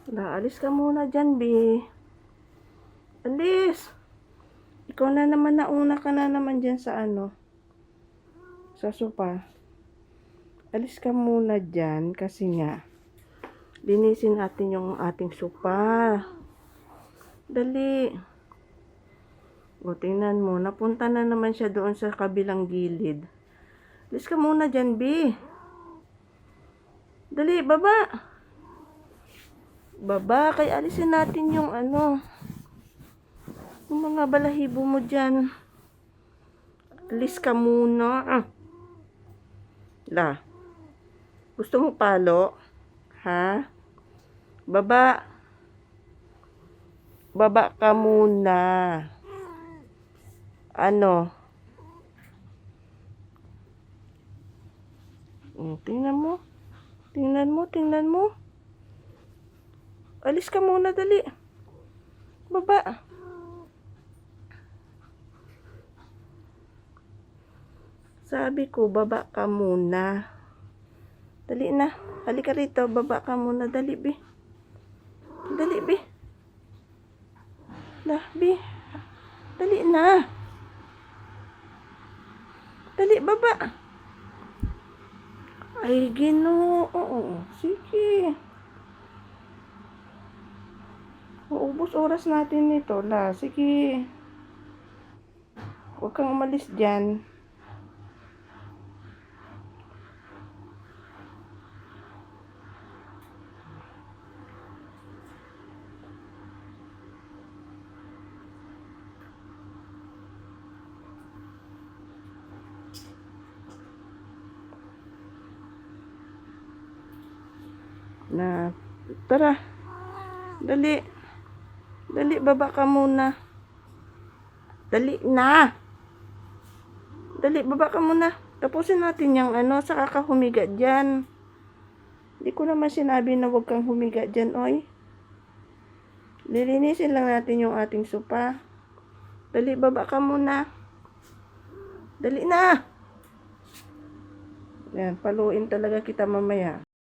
Alis ka muna dyan, B. Alis! Ikaw na naman, nauna ka na naman dyan sa sa sopa. Alis ka muna dyan kasi nga, linisin natin yung ating sopa. Dali. O, tingnan mo, napunta na naman siya doon sa kabilang gilid. Alis ka muna dyan, B. Dali, baba. Baba, kaya alisin natin yung yung mga balahibo mo dyan. Alis ka muna. La. Gusto mo palo? Ha? Baba. Baba ka muna. Tingnan mo. Tingnan mo, tingnan mo. Alis ka muna, dali. Baba. Sabi ko, baba ka muna. Dali na. Halika rito, baba ka muna. Dali, B. Dali, B. B. Dali na. Dali, baba. Ay, Ginoo. Sige. Uubos oras natin nito, la. Sige. Huwag kang umalis dyan. Tara. Dali. Dali, baba ka muna. Dali na. Dali, baba ka muna. Tapusin natin yung saka ka humiga dyan. Hindi ko naman sinabi na huwag kang humiga dyan, oy. Lilinisin lang natin yung ating sopa. Dali, baba ka muna. Dali na. Yan, paluin talaga kita mamaya.